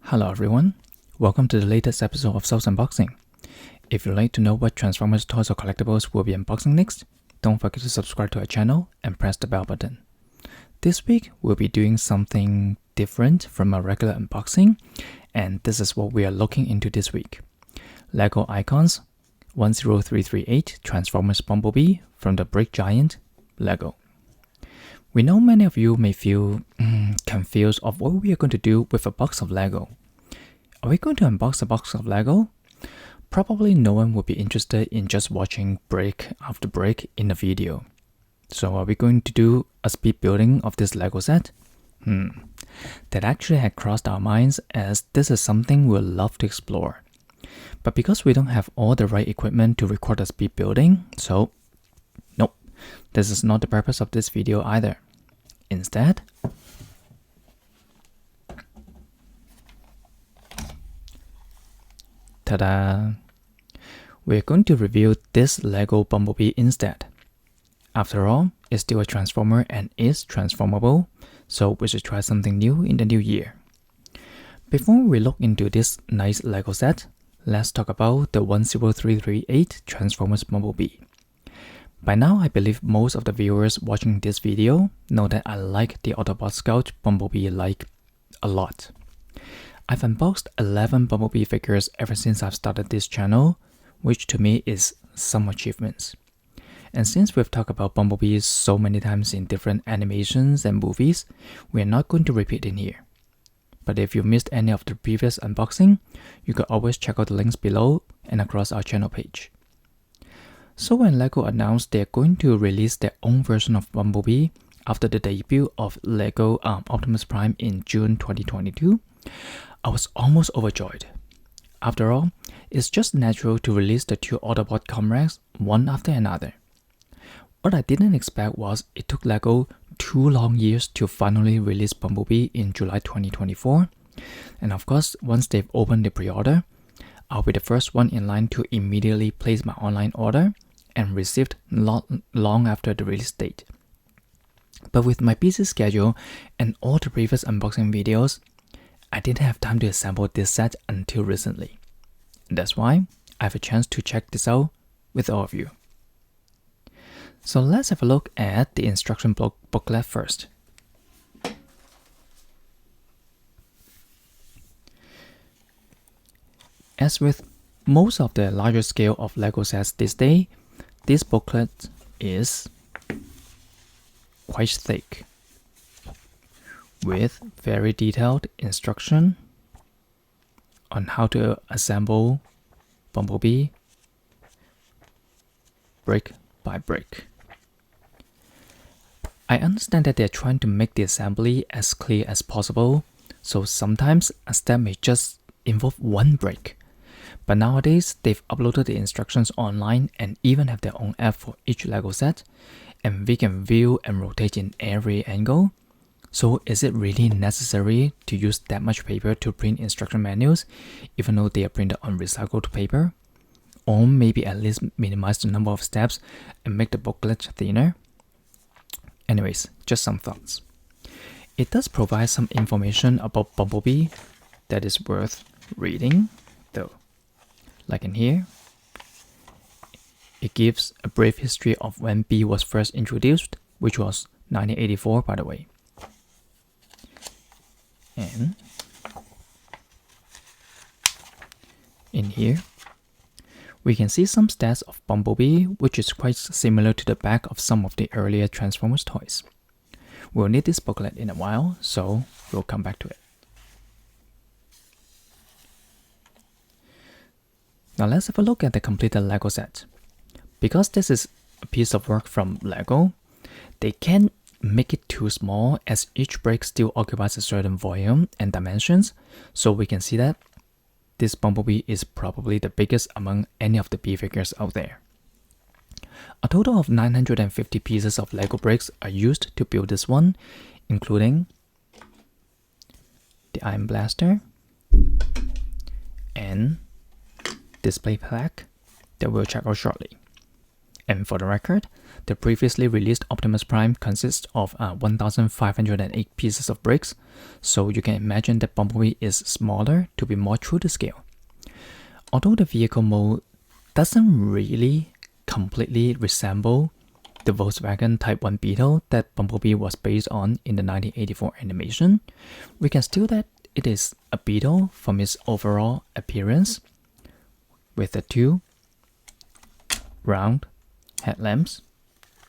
Hello everyone, welcome to the latest episode of Souls Unboxing. If you'd like to know what Transformers toys or collectibles we'll be unboxing next, don't forget to subscribe to our channel and press the bell button. This week we'll be doing something different from a regular unboxing, and this is what we are looking into this week. LEGO Icons 10338 Transformers Bumblebee from the Brick Giant, LEGO. We know many of you may feel confused of what we are going to do with a box of LEGO. Are we going to unbox a box of LEGO? Probably no one would be interested in just watching brick after brick in a video. So are we going to do a speed building of this LEGO set? That actually had crossed our minds, as this is something we'll love to explore. But because we don't have all the right equipment to record a speed building, so nope, this is not the purpose of this video either. Instead, ta-da! We're going to review this LEGO Bumblebee instead. After all, it's still a Transformer and is transformable, so we should try something new in the new year. Before we look into this nice LEGO set, let's talk about the 10338 Transformers Bumblebee. By now, I believe most of the viewers watching this video know that I like the Autobot Scout Bumblebee a lot. I've unboxed 11 Bumblebee figures ever since I've started this channel, which to me is some achievements. And since we've talked about Bumblebees so many times in different animations and movies, we are not going to repeat in here. But if you missed any of the previous unboxing, you can always check out the links below and across our channel page. So when LEGO announced they're going to release their own version of Bumblebee after the debut of LEGO Optimus Prime in June 2022, I was almost overjoyed. After all, it's just natural to release the two Autobot comrades one after another. What I didn't expect was it took LEGO 2 long years to finally release Bumblebee in July 2024, and of course, once they've opened the pre-order, I'll be the first one in line to immediately place my online order and received long after the release date. But with my busy schedule and all the previous unboxing videos, I didn't have time to assemble this set until recently. That's why I have a chance to check this out with all of you. So let's have a look at the instruction booklet first. As with most of the larger scale of LEGO sets this day, this booklet is quite thick, with very detailed instruction on how to assemble Bumblebee brick by brick. I understand that they're trying to make the assembly as clear as possible, so sometimes a step may just involve one brick. But nowadays, they've uploaded the instructions online and even have their own app for each LEGO set, and we can view and rotate in every angle. So is it really necessary to use that much paper to print instruction manuals, even though they are printed on recycled paper? Or maybe at least minimize the number of steps and make the booklet thinner? Anyways, just some thoughts. It does provide some information about Bumblebee that is worth reading, though. Like in here, it gives a brief history of when B was first introduced, which was 1984 by the way. And in here, we can see some stats of Bumblebee, which is quite similar to the back of some of the earlier Transformers toys. We'll need this booklet in a while, so we'll come back to it. Now let's have a look at the completed LEGO set. Because this is a piece of work from LEGO, they can't make it too small, as each brick still occupies a certain volume and dimensions, so we can see that this Bumblebee is probably the biggest among any of the B figures out there. A total of 950 pieces of LEGO bricks are used to build this one, including the Iron Blaster and display plaque that we'll check out shortly. And for the record, the previously released Optimus Prime consists of 1,508 pieces of bricks, so you can imagine that Bumblebee is smaller to be more true to scale. Although the vehicle mode doesn't really completely resemble the Volkswagen Type 1 Beetle that Bumblebee was based on in the 1984 animation, we can still that it is a Beetle from its overall appearance, with the two round headlamps.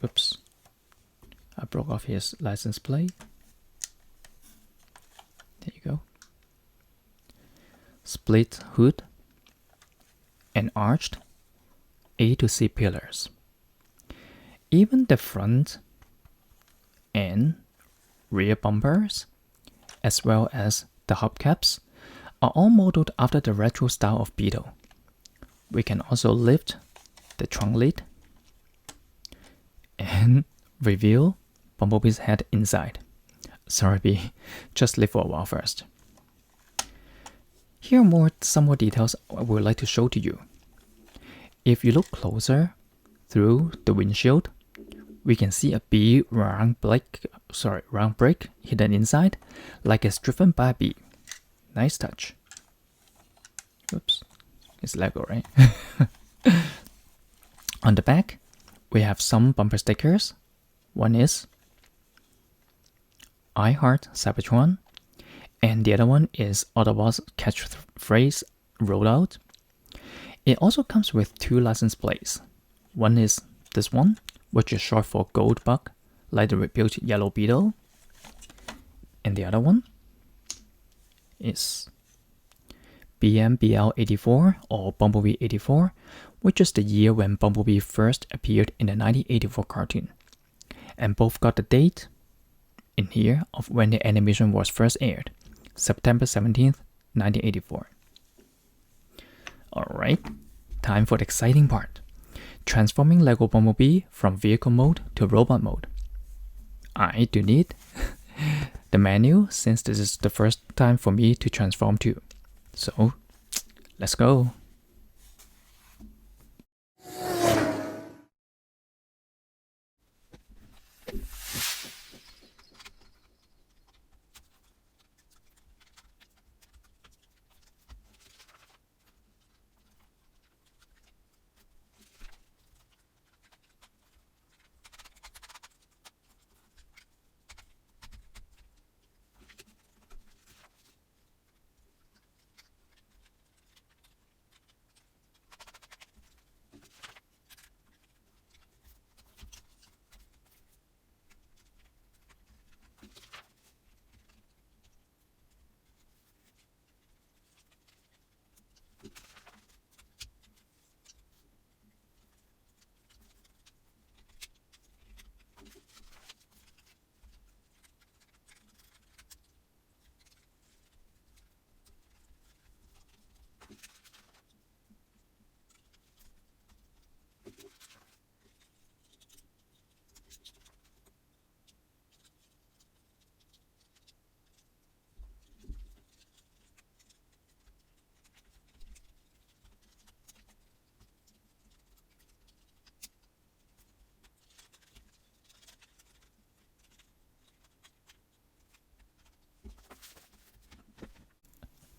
Oops, I broke off his license plate. There you go. Split hood and arched A to C pillars. Even the front and rear bumpers, as well as the hubcaps, are all modeled after the retro style of Beetle. We can also lift the trunk lid and reveal Bumblebee's head inside. Sorry B, just live for a while first. Here are some more details I would like to show to you. If you look closer through the windshield, we can see a bee round brick hidden inside, like it's driven by a bee. Nice touch. Oops, it's Lego, right? On the back, we have some bumper stickers. One is I Heart Cybertron, and the other one is Autobots catchphrase rollout. It also comes with two license plates. One is this one, which is short for Goldbug, like the rebuilt Yellow Beetle. And the other one is BMBL84 or Bumblebee 84, which is the year when Bumblebee first appeared in the 1984 cartoon. And both got the date in here of when the animation was first aired, September 17th, 1984. Alright, time for the exciting part. Transforming Lego Bumblebee from vehicle mode to robot mode. I do need the manual since this is the first time for me to transform too. So, let's go.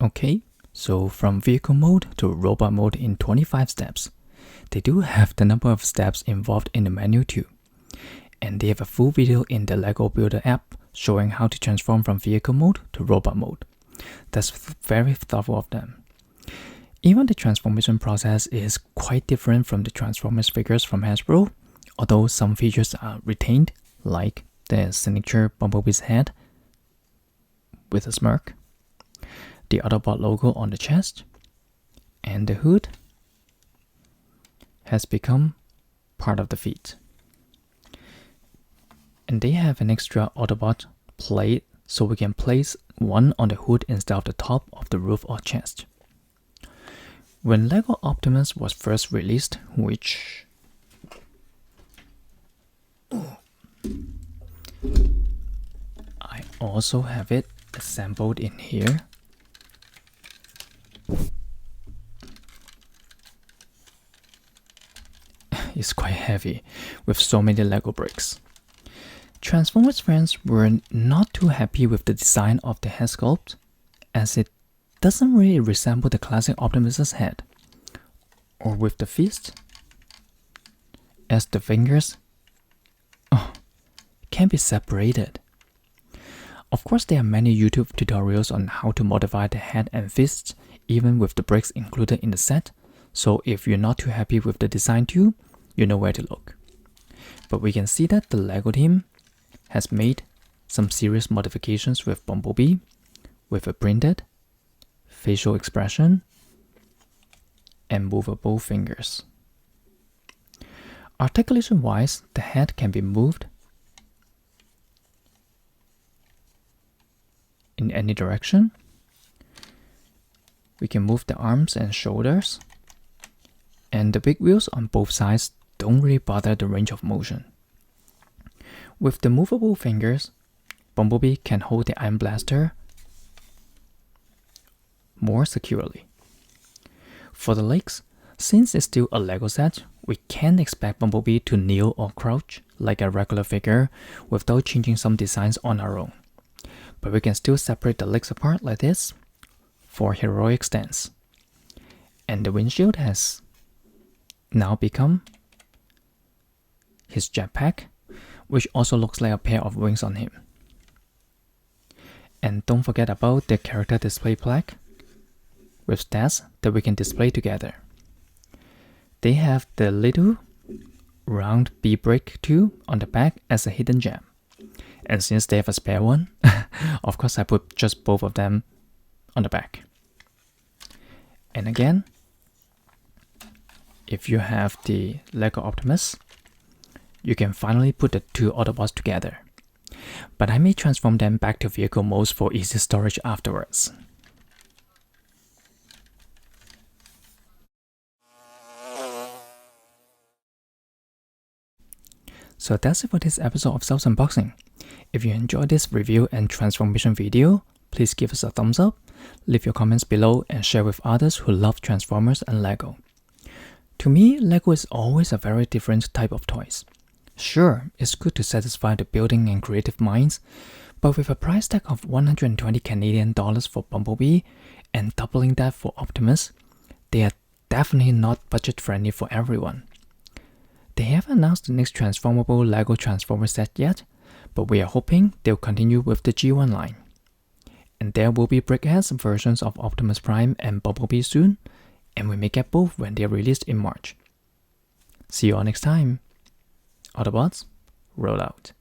Okay, so from vehicle mode to robot mode in 25 steps. They do have the number of steps involved in the menu too. And they have a full video in the Lego Builder app showing how to transform from vehicle mode to robot mode. That's very thoughtful of them. Even the transformation process is quite different from the Transformers figures from Hasbro, although some features are retained, like the signature Bumblebee's head with a smirk, the Autobot logo on the chest, and the hood has become part of the feet. And they have an extra Autobot plate so we can place one on the hood instead of the top of the roof or chest. When Lego Optimus was first released, which I also have it assembled in here. is quite heavy with so many Lego bricks. Transformers fans were not too happy with the design of the head sculpt, as it doesn't really resemble the classic Optimus's head, or with the fist, as the fingers can be separated. Of course, there are many YouTube tutorials on how to modify the head and fists, even with the bricks included in the set, so if you're not too happy with the design too, you know where to look. But we can see that the LEGO team has made some serious modifications with Bumblebee, with a printed facial expression and movable fingers. Articulation-wise, the head can be moved in any direction. We can move the arms and shoulders, and the big wheels on both sides don't really bother the range of motion. With the movable fingers, Bumblebee can hold the Iron Blaster more securely. For the legs, since it's still a LEGO set, we can't expect Bumblebee to kneel or crouch like a regular figure without changing some designs on our own. But we can still separate the legs apart like this for heroic stance. And the windshield has now become his jetpack, which also looks like a pair of wings on him. And don't forget about the character display plaque with stats that we can display together. They have the little round B brick too on the back as a hidden gem. And since they have a spare one, of course I put just both of them on the back. And again, if you have the LEGO Optimus, you can finally put the two Autobots together. But I may transform them back to vehicle modes for easy storage afterwards. So that's it for this episode of Cells Unboxing. If you enjoyed this review and transformation video, please give us a thumbs up, leave your comments below and share with others who love Transformers and LEGO. To me, LEGO is always a very different type of toys. Sure, it's good to satisfy the building and creative minds, but with a price tag of 120 Canadian dollars for Bumblebee and doubling that for Optimus, they are definitely not budget friendly for everyone. They haven't announced the next transformable LEGO Transformers set yet, but we are hoping they'll continue with the G1 line. And there will be brickheads versions of Optimus Prime and Bumblebee soon, and we may get both when they're released in March. See you all next time. Autobots, roll out.